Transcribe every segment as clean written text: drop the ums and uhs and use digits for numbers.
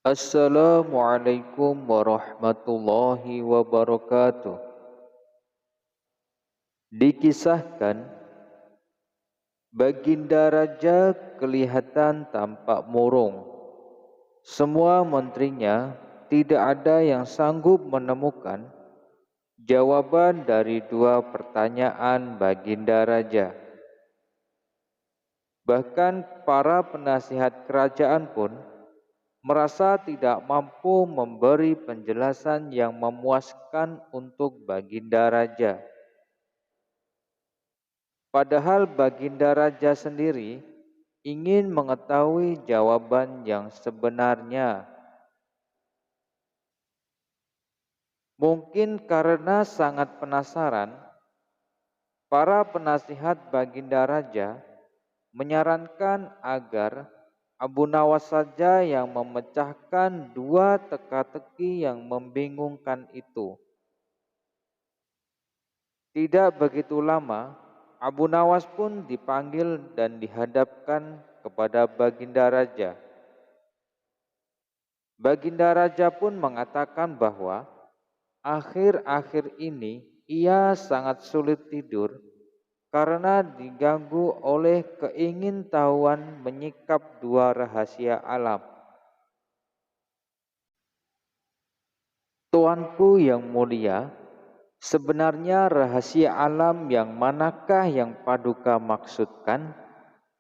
Assalamualaikum warahmatullahi wabarakatuh. Dikisahkan, Baginda Raja kelihatan tampak murung. Semua menterinya tidak ada yang sanggup menemukan jawaban dari dua pertanyaan Baginda Raja. Bahkan para penasihat kerajaan pun merasa tidak mampu memberi penjelasan yang memuaskan untuk Baginda Raja. Padahal Baginda Raja sendiri ingin mengetahui jawaban yang sebenarnya. Mungkin karena sangat penasaran, para penasihat Baginda Raja menyarankan agar Abu Nawas saja yang memecahkan dua teka-teki yang membingungkan itu. Tidak begitu lama, Abu Nawas pun dipanggil dan dihadapkan kepada Baginda Raja. Baginda Raja pun mengatakan bahwa akhir-akhir ini ia sangat sulit tidur karena diganggu oleh keingintahuan menyikap dua rahasia alam. Tuanku yang mulia, sebenarnya rahasia alam yang manakah yang Paduka maksudkan?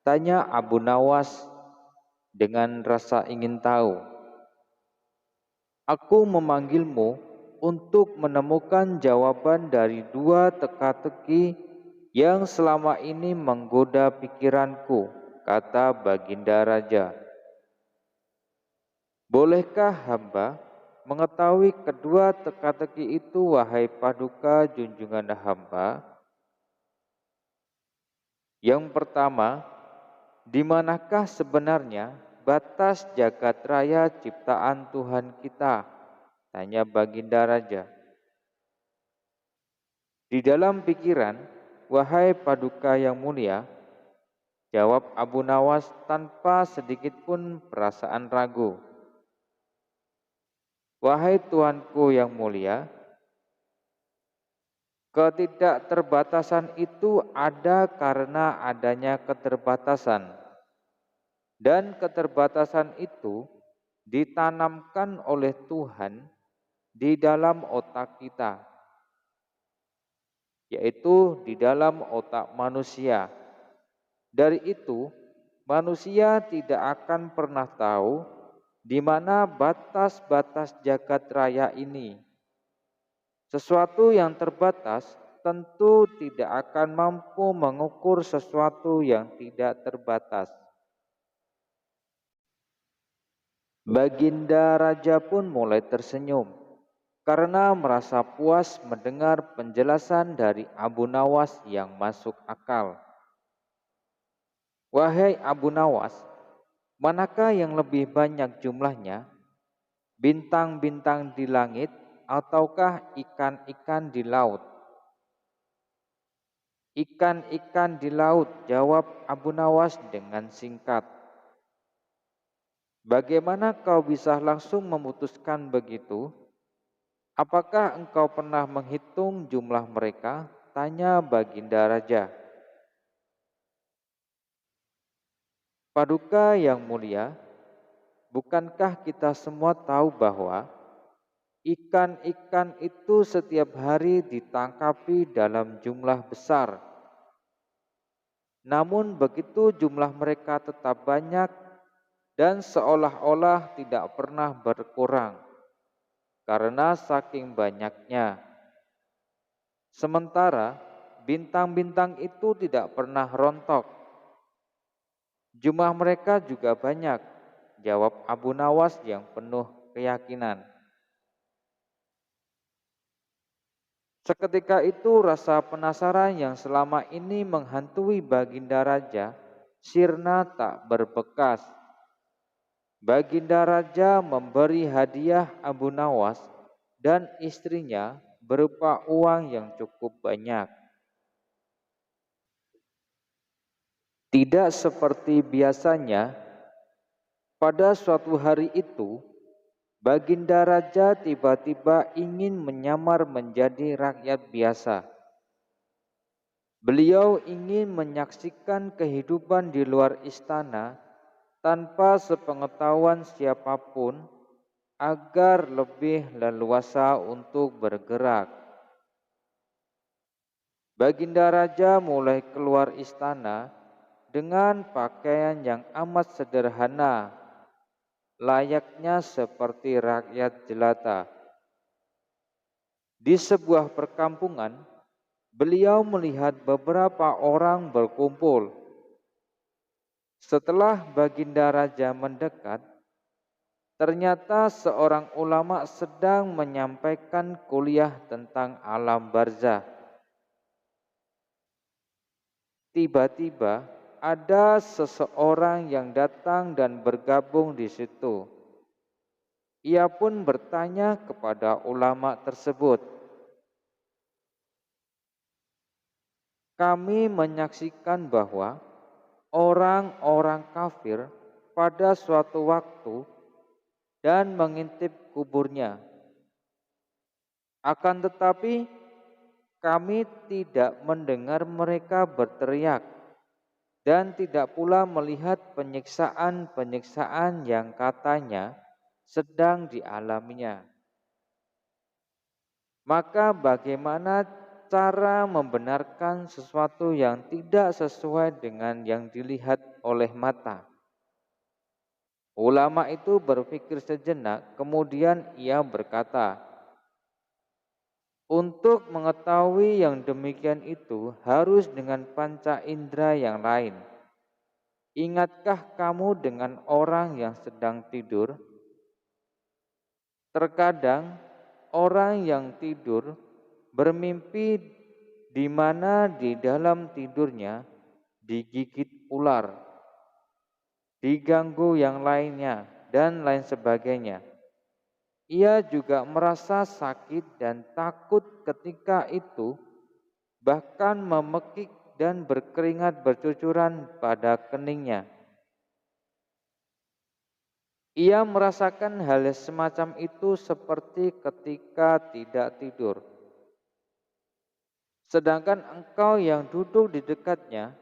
Tanya Abu Nawas dengan rasa ingin tahu. Aku memanggilmu untuk menemukan jawaban dari dua teka-teki yang selama ini menggoda pikiranku, kata Baginda Raja. Bolehkah hamba mengetahui kedua teka-teki itu, wahai Paduka junjungan hamba? Yang pertama, di manakah sebenarnya batas jagat raya ciptaan Tuhan kita? Tanya Baginda Raja. Di dalam pikiran, wahai Paduka yang mulia, jawab Abu Nawas tanpa sedikit pun perasaan ragu. Wahai Tuanku yang mulia, ketidakterbatasan itu ada karena adanya keterbatasan. Dan keterbatasan itu ditanamkan oleh Tuhan di dalam otak kita, yaitu di dalam otak manusia. Dari itu, manusia tidak akan pernah tahu di mana batas-batas jagat raya ini. Sesuatu yang terbatas tentu tidak akan mampu mengukur sesuatu yang tidak terbatas. Baginda Raja pun mulai tersenyum karena merasa puas mendengar penjelasan dari Abu Nawas yang masuk akal. Wahai Abu Nawas, manakah yang lebih banyak jumlahnya? Bintang-bintang di langit ataukah ikan-ikan di laut? Ikan-ikan di laut, jawab Abu Nawas dengan singkat. Bagaimana kau bisa langsung memutuskan begitu? Apakah engkau pernah menghitung jumlah mereka? Tanya Baginda Raja. Paduka yang mulia, bukankah kita semua tahu bahwa ikan-ikan itu setiap hari ditangkapi dalam jumlah besar? Namun begitu jumlah mereka tetap banyak dan seolah-olah tidak pernah berkurang karena saking banyaknya. Sementara bintang-bintang itu tidak pernah rontok. Jumlah mereka juga banyak, jawab Abu Nawas yang penuh keyakinan. Seketika itu rasa penasaran yang selama ini menghantui Baginda Raja sirna tak berbekas. Baginda Raja memberi hadiah Abu Nawas dan istrinya berupa uang yang cukup banyak. Tidak seperti biasanya, pada suatu hari itu Baginda Raja tiba-tiba ingin menyamar menjadi rakyat biasa. Beliau ingin menyaksikan kehidupan di luar istana tanpa sepengetahuan siapapun agar lebih leluasa untuk bergerak. Baginda Raja mulai keluar istana dengan pakaian yang amat sederhana, layaknya seperti rakyat jelata. Di sebuah perkampungan, beliau melihat beberapa orang berkumpul. Setelah Baginda Raja mendekat, ternyata seorang ulama sedang menyampaikan kuliah tentang alam barzah. Tiba-tiba ada seseorang yang datang dan bergabung di situ. Ia pun bertanya kepada ulama tersebut, "Kami menyaksikan bahwa orang-orang kafir pada suatu waktu dan mengintip kuburnya. Akan tetapi kami tidak mendengar mereka berteriak dan tidak pula melihat penyiksaan-penyiksaan yang katanya sedang dialaminya. Maka bagaimana cara membenarkan sesuatu yang tidak sesuai dengan yang dilihat oleh mata?" Ulama itu berpikir sejenak, kemudian ia berkata, "Untuk mengetahui yang demikian itu harus dengan panca indera yang lain. Ingatkah kamu dengan orang yang sedang tidur? Terkadang orang yang tidur bermimpi di mana di dalam tidurnya digigit ular, diganggu yang lainnya, dan lain sebagainya. Ia juga merasa sakit dan takut ketika itu, bahkan memekik dan berkeringat bercucuran pada keningnya. Ia merasakan hal semacam itu seperti ketika tidak tidur. Sedangkan engkau yang duduk di dekatnya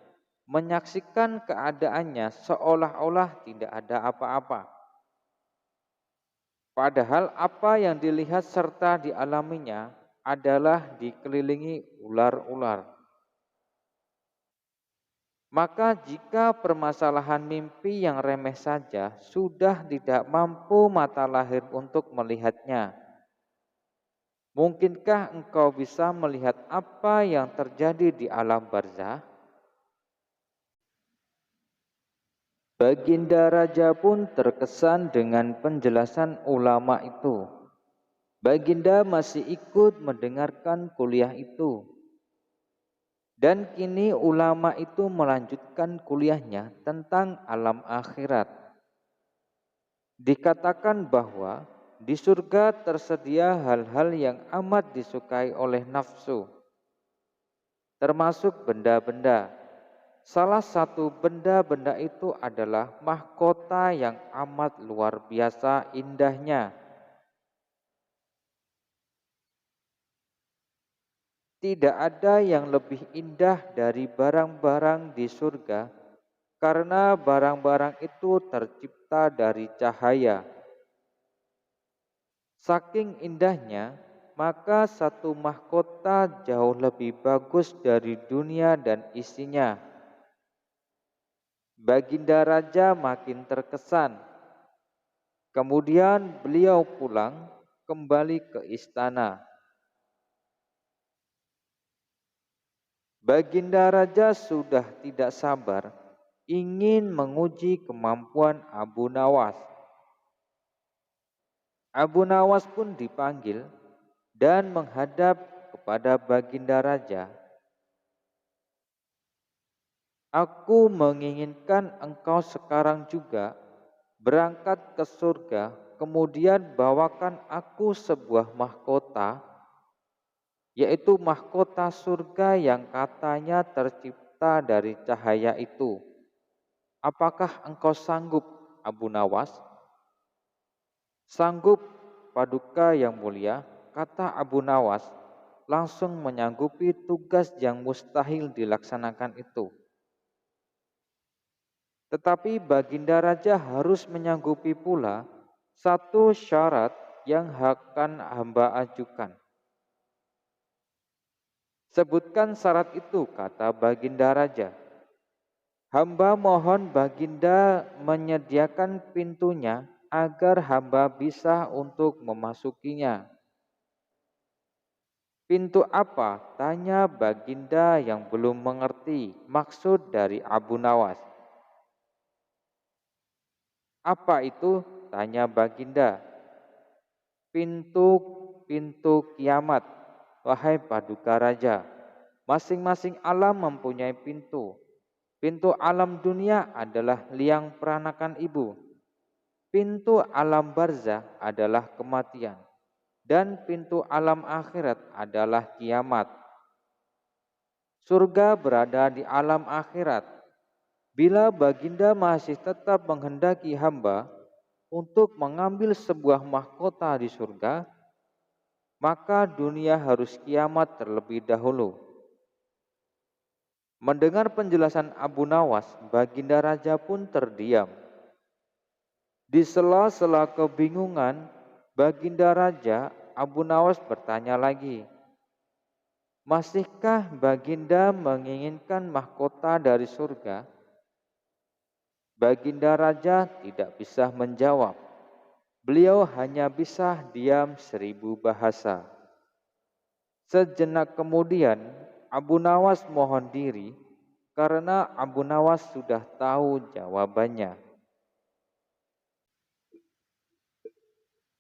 menyaksikan keadaannya seolah-olah tidak ada apa-apa. Padahal apa yang dilihat serta dialaminya adalah dikelilingi ular-ular. Maka jika permasalahan mimpi yang remeh saja sudah tidak mampu mata lahir untuk melihatnya, mungkinkah engkau bisa melihat apa yang terjadi di alam barzah? Baginda Raja pun terkesan dengan penjelasan ulama itu. Baginda masih ikut mendengarkan kuliah itu. Dan kini ulama itu melanjutkan kuliahnya tentang alam akhirat. Dikatakan bahwa di surga tersedia hal-hal yang amat disukai oleh nafsu, termasuk benda-benda. Salah satu benda-benda itu adalah mahkota yang amat luar biasa indahnya. Tidak ada yang lebih indah dari barang-barang di surga, karena barang-barang itu tercipta dari cahaya. Saking indahnya, maka satu mahkota jauh lebih bagus dari dunia dan isinya. Baginda Raja makin terkesan. Kemudian beliau pulang kembali ke istana. Baginda Raja sudah tidak sabar ingin menguji kemampuan Abu Nawas. Abu Nawas pun dipanggil dan menghadap kepada Baginda Raja. "Aku menginginkan engkau sekarang juga berangkat ke surga, kemudian bawakan aku sebuah mahkota, yaitu mahkota surga yang katanya tercipta dari cahaya itu. Apakah engkau sanggup, Abu Nawas?" Sanggup Paduka yang mulia, kata Abu Nawas, langsung menyanggupi tugas yang mustahil dilaksanakan itu. Tetapi Baginda Raja harus menyanggupi pula satu syarat yang akan hamba ajukan. Sebutkan syarat itu, kata Baginda Raja. Hamba mohon Baginda menyediakan pintunya agar hamba bisa untuk memasukinya. Pintu apa? Tanya Baginda yang belum mengerti maksud dari Abu Nawas. Apa itu? Tanya Baginda. Pintu kiamat, wahai Paduka Raja. Masing-masing alam mempunyai pintu. Pintu alam dunia adalah liang peranakan ibu. Pintu alam barzah adalah kematian. Dan pintu alam akhirat adalah kiamat. Surga berada di alam akhirat. Bila Baginda masih tetap menghendaki hamba untuk mengambil sebuah mahkota di surga, maka dunia harus kiamat terlebih dahulu. Mendengar penjelasan Abu Nawas, Baginda Raja pun terdiam. Di sela-sela kebingungan, Baginda Raja Abu Nawas bertanya lagi, masihkah Baginda menginginkan mahkota dari surga? Baginda Raja tidak bisa menjawab. Beliau hanya bisa diam 1000 bahasa. Sejenak kemudian, Abu Nawas mohon diri karena Abu Nawas sudah tahu jawabannya.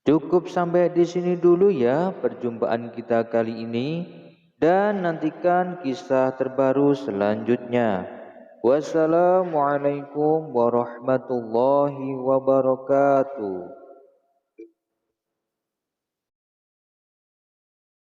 Cukup sampai di sini dulu ya perjumpaan kita kali ini, dan nantikan kisah terbaru selanjutnya. Wassalamualaikum warahmatullahi wabarakatuh.